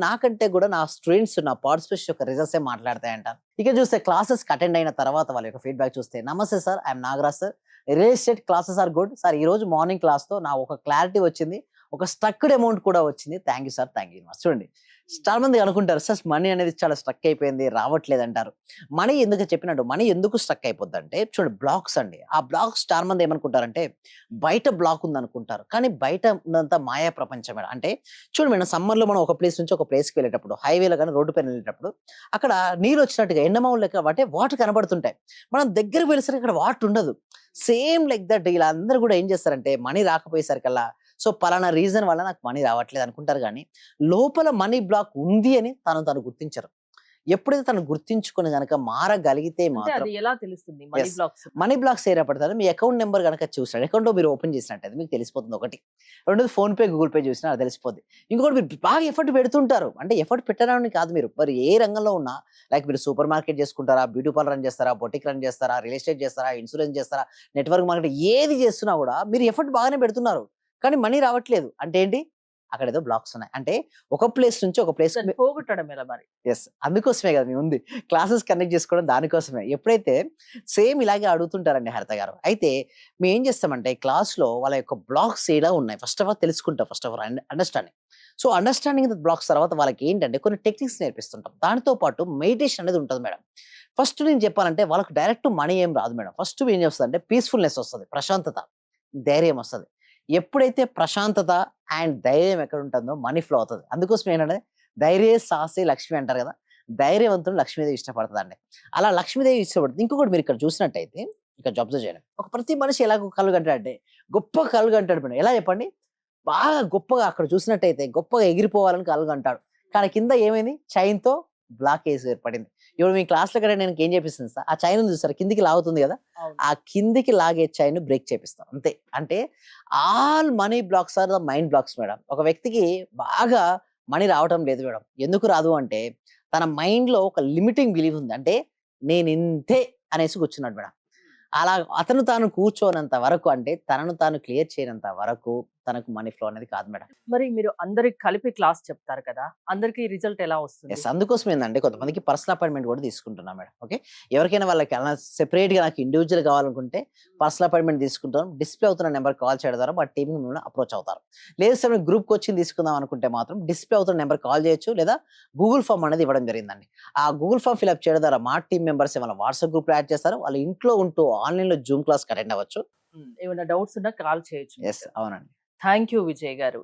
నాకంటే కూడా నా స్టూడెంట్స్, నా పార్టిసిపేట్స్ యొక్క రిజల్ట్సే మాట్లాడతాయంటారు. ఇక చూస్తే క్లాసెస్‌కి అటెండ్ అయిన తర్వాత వాళ్ళ యొక్క ఫీడ్‌బ్యాక్ చూస్తే, "namaste sir, I am Nagaraj sir. Real estate classes are good. Sir ఈరోజు మార్నింగ్ క్లాస్‌తో నా ఒక క్లారిటీ వచ్చింది. ఒక స్ట్రక్డ్ అమౌంట్ కూడా వచ్చింది. Thank you sir. Thank you very much." చూడండి, చాలా మంది అనుకుంటారు, "సార్ మనీ అనేది చాలా స్ట్రక్ అయిపోయింది. రావట్లేదంటారు." మనీ ఎందుకు చెప్పినట్టు మనీ ఎందుకు స్ట్రక్ అయిపోద్దంటే చూడండి, బ్లాక్స్ అండి. ఆ బ్లాక్స్ చాలా మంది ఏమనుకుంటారంటే బయట బ్లాక్ ఉందనుకుంటారు. కానీ బయట ఉన్నదంతా మాయా ప్రపంచం మేడం. అంటే చూడండి మేడం, సమ్మర్‌లో మనం ఒక ప్లేస్ నుంచి ఒక ప్లేస్‌కి వెళ్ళేటప్పుడు, హైవేలో గాని రోడ్డు పైన వెళ్ళేటప్పుడు అక్కడ నీళ్ళొచ్చినట్టుగా ఎండమావులు లెక్క అంటే వాటర్ కనబడుతుంటాయి. మనం దగ్గరికి వెళ్ళేసరికి అక్కడ వాటర్ ఉండదు. సేమ్ లైక్ దట్ ఇలా అందరూ కూడా ఏం చేస్తారంటే మనీ రాకపోయేసరికల్లా సో పలానా రీజన్ వల్ల నాకు మనీ రావట్లేదు అనుకుంటారు గానీ, లోపల మనీ బ్లాక్ ఉంది అని తను గుర్తించరు. ఎప్పుడైతే తను గుర్తించుకొని గనక మారగలిగితే అంటే మాత్రం అది ఎలా తెలుస్తుంది money yes. Blocks? Money blocks ఏర్పడతారు. మీ అకౌంట్ నంబర్ గనక చూసినట్టు అకౌంట్ మీరు ఓపెన్ చేసినట్టయితే మీకు తెలిసిపోతుంది ఒకటి. రెండోది ఫోన్‌పే, గూగుల్ పే చూసినా అది తెలిసిపోద్ది. ఇంకొకటి మీరు బాగా ఎఫర్ట్ పెడుతుంటారు. అంటే ఎఫర్ట్ పెట్టరని కాదు మీరు. మరి ఏ రంగంలో ఉన్నా లైక్ మీరు సూపర్ మార్కెట్ చేసుకుంటారా, బ్యూటీ పార్లర్ రన్ చేస్తారా, బొటిక్ రన్ చేస్తారా, రియల్ ఎస్టేట్ చేస్తారా, ఇన్స్యూరెన్స్ చేస్తారా, నెట్వర్క్ మార్కెటింగ్ ఏది చేస్తున్నా గూడా మీరు ఎఫర్ట్ బాగానే పెడుతున్నారు. కానీ మనీ రావట్లేదు. అంటే ఏంటి? అక్కడేదో బ్లాక్స్ ఉన్నాయి. అంటే ఒక ప్లేస్ నుంచి ఒక ప్లేస్‌కి దాన్ని పోగొట్టడం ఎలా మరి? యెస్. అందుకోసమే గదా మేముంది. క్లాసెస్ కండక్ట్ జేసుకోవడం దానికోసమే. ఎప్పుడైతే సేమ్ ఇలాగే అడుగుతుంటారండి హరిత గారు. అయితే మేమేం చేస్తామంటే క్లాస్‌లో వాళ్ళ యొక్క బ్లాక్స్ ఎలా ఉన్నాయి ఫస్ట్ ఆఫ్ ఆల్ తెలుసుకుంటాం. First of all understanding. So, understanding the blocks తర్వాత వాళ్ళకేంటంటే కొన్ని టెక్నిక్స్ నేర్పిస్తుంటాం. దానితో పాటు మెడిటేషన్ అనేది ఉంటది మేడం. ఫస్ట్ నేను చెప్పాలంటే వాళ్ళకి డైరెక్ట్ మనీ ఏం రాదు మేడం. ఫస్ట్ ఏం చేస్తదంటే పీస్‌ఫుల్‌నెస్ వస్తది. ప్రశాంతత, ధైర్యం వస్తది. ఎప్పుడైతే ప్రశాంతత అండ్ ధైర్యం ఎక్కడుంటుందో మనీ ఫ్లో అవుతది. అందుకోసమే ఏంటంటే ధైర్యే సాహసే లక్ష్మి అంటారు గదా! ధైర్యవంతుడు లక్ష్మీదేవి ఇష్టపడతదండి. అలా లక్ష్మీదేవి ఇష్టపడుతుంది. ఇంకొకటి మీరిక్కడ చూసినట్టయితే ఇక్కడ అబ్జర్వ్ చేయండి. ఒక ప్రతి మనిషి ఎలాగో కలలు కంటాడంటే గొప్ప కలలు కంటాడు మేడం. ఎలా చెప్పండి? బాగా గొప్పగా అక్కడ చూసినట్టయితే గొప్పగా ఎగిరిపోవాలని కలలు కంటాడు. కానీ కింద ఏమైంది? చైన్‌తో బ్లాకేజ్ ఏర్పడింది. ఇప్పుడు మీ క్లాస్‌లో కూడా నేను ఏం చేపిస్తాను సార్, ఆ చైన్ ఉంది చూసారా కిందకి లాగుతుంది గదా! అవును. ఆ కిందకి లాగే చైన్‌ని బ్రేక్ చేపిస్తాం అంతే. అంటే all money blocks are the mind blocks madam. ఒక వ్యక్తికి బాగా మనీ రావటం లేదు మేడం. ఎందుకు రాదు అంటే తన మైండ్‌లో ఒక లిమిటింగ్ బిలీఫ్ ఉంది. అంటే నేనింతే అనేసి కూర్చున్నాడు మేడం. అలా అతను తాను కూర్చోనంత వరకు అంటే తనను తాను క్లియర్ చేయనంత వరకు తనకు మనీ ఫ్లో అనేది కాదు మేడం. మరి మీరు అందరికి కలిపి క్లాస్ చెప్తారు కదా! అందరికి రిజల్ట్ ఎలా వస్తుంది? యెస్. అందుకోసం ఏందంటే కొంతమందికి పర్సనల్ అపాయింట్‌మెంట్ కూడా తీసుకుంటున్నా మేడం. ఓకే. ఎవరికైనా వాళ్ళకి అలా సెపరేట్‌గా నాకు ఇండివిడ్యువల్ కావాలనుకుంటే పర్సనల్ అపాయింట్‌మెంట్ తీసుకుంటాం. డిస్‌ప్లే అవుతున్న నంబర్‌కి కాల్ చేయడం ద్వారా మా టీమ్ మిమ్మల్ని అప్రోచ్ అవుతారు. లేదు సార్ మేము గ్రూప్ కోచింగ్ తీసుకుందాం అనుకుంటే మాత్రం డిస్‌ప్లే అవుతున్న నంబర్‌కి కాల్ చేయొచ్చు. లేదా గూగుల్ ఫార్మ్ అనేది ఇవ్వడం జరిగిందండి. ఆ గూగుల్ ఫార్మ్ ఫిల్ అప్ చేయడం ద్వారా మా టీమ్ మెంబర్స్ మన వాట్సాప్ గ్రూప్‌లో యాడ్ చేస్తారు. వాళ్ళు ఇంట్లో ఉంటూ ఆన్‌లైన్‌లో జూమ్ క్లాస్‌కి అటెండ్ అవ్వచ్చు. ఏమైనా డౌట్స్ ఉన్నా కాల్ చేయొచ్చు యెస్. మీకు. అవునండి. థాంక్ యూ విజయ్ గారు.